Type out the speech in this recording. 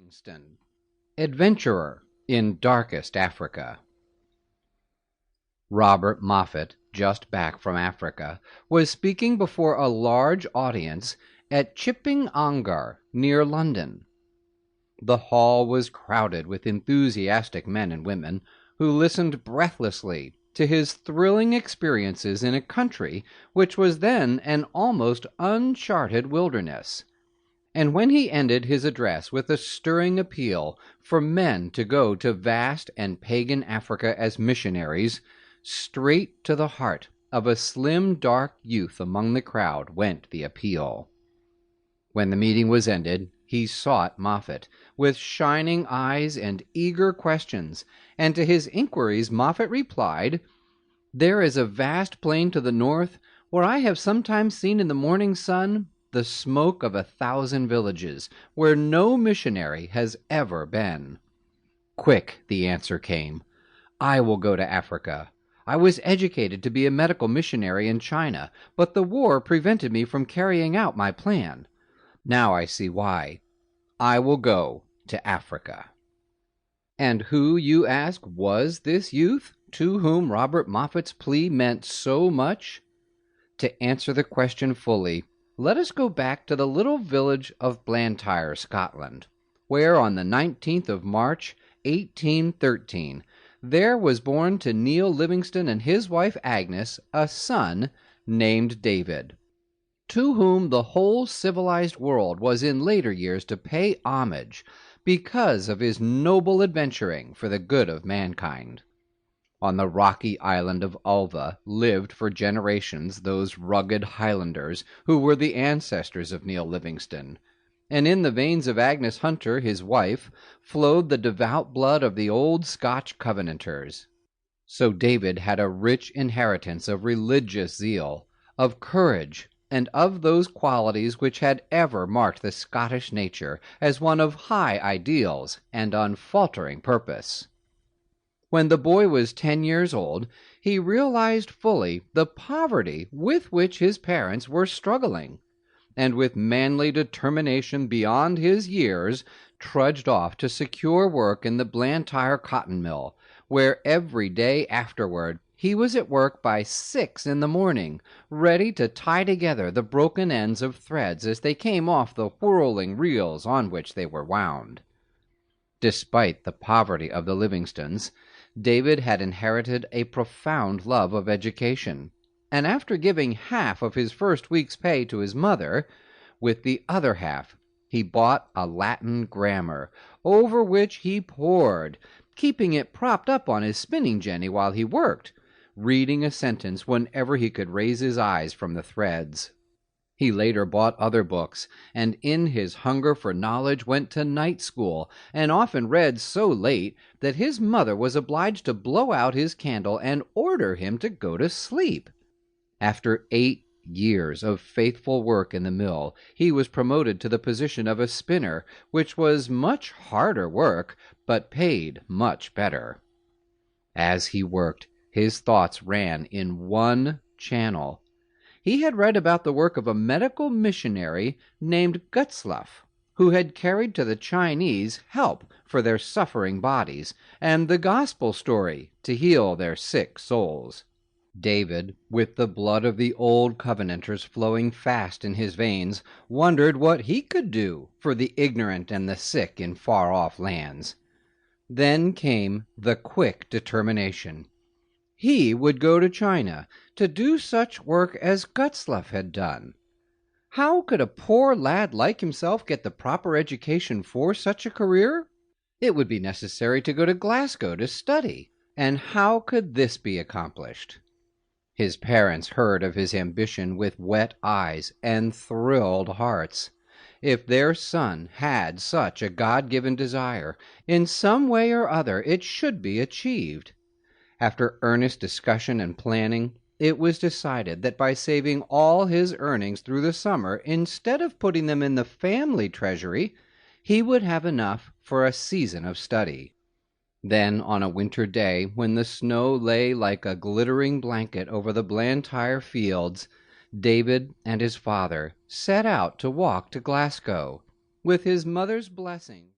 Livingstone, adventurer in darkest Africa. Robert Moffat, just back from Africa, was speaking before a large audience at Chipping Ongar, near London. The hall was crowded with enthusiastic men and women who listened breathlessly to his thrilling experiences in a country which was then an almost uncharted wilderness. And when he ended his address with a stirring appeal for men to go to vast and pagan Africa as missionaries, straight to the heart of a slim, dark youth among the crowd went the appeal. When the meeting was ended, he sought Moffat, with shining eyes and eager questions, and to his inquiries Moffat replied, "There is a vast plain to the north, where I have sometimes seen in the morning sun the smoke of 1,000 villages, where no missionary has ever been." "Quick," the answer came, "I will go to Africa. I was educated to be a medical missionary in China, but the war prevented me from carrying out my plan. Now I see why. I will go to Africa." And who, you ask, was this youth to whom Robert Moffat's plea meant so much? To answer the question fully, let us go back to the little village of Blantyre, Scotland, where on the 19th of March, 1813, there was born to Neil Livingstone and his wife Agnes a son named David, to whom the whole civilized world was in later years to pay homage because of his noble adventuring for the good of mankind. On the rocky island of Ulva lived for generations those rugged Highlanders who were the ancestors of Neil Livingstone, and in the veins of Agnes Hunter, his wife, flowed the devout blood of the old Scotch Covenanters. So David had a rich inheritance of religious zeal, of courage, and of those qualities which had ever marked the Scottish nature as one of high ideals and unfaltering purpose. When the boy was 10 years old, he realized fully the poverty with which his parents were struggling, and with manly determination beyond his years, trudged off to secure work in the Blantyre cotton mill, where every day afterward he was at work by 6 in the morning, ready to tie together the broken ends of threads as they came off the whirling reels on which they were wound. Despite the poverty of the Livingstones, David had inherited a profound love of education, and after giving half of his first week's pay to his mother, with the other half he bought a Latin grammar, over which he pored, keeping it propped up on his spinning jenny while he worked, reading a sentence whenever he could raise his eyes from the threads. He later bought other books, and in his hunger for knowledge went to night school, and often read so late that his mother was obliged to blow out his candle and order him to go to sleep. After 8 years of faithful work in the mill, he was promoted to the position of a spinner, which was much harder work, but paid much better. As he worked, his thoughts ran in one channel. He had read about the work of a medical missionary named Gutzlaff, who had carried to the Chinese help for their suffering bodies, and the gospel story to heal their sick souls. David, with the blood of the old Covenanters flowing fast in his veins, wondered what he could do for the ignorant and the sick in far-off lands. Then came the quick determination. He would go to China to do such work as Gutzlaff had done. How could a poor lad like himself get the proper education for such a career? It would be necessary to go to Glasgow to study, and how could this be accomplished? His parents heard of his ambition with wet eyes and thrilled hearts. If their son had such a God-given desire, in some way or other it should be achieved. After earnest discussion and planning, it was decided that by saving all his earnings through the summer, instead of putting them in the family treasury, he would have enough for a season of study. Then, on a winter day, when the snow lay like a glittering blanket over the Blantyre fields, David and his father set out to walk to Glasgow, with his mother's blessing.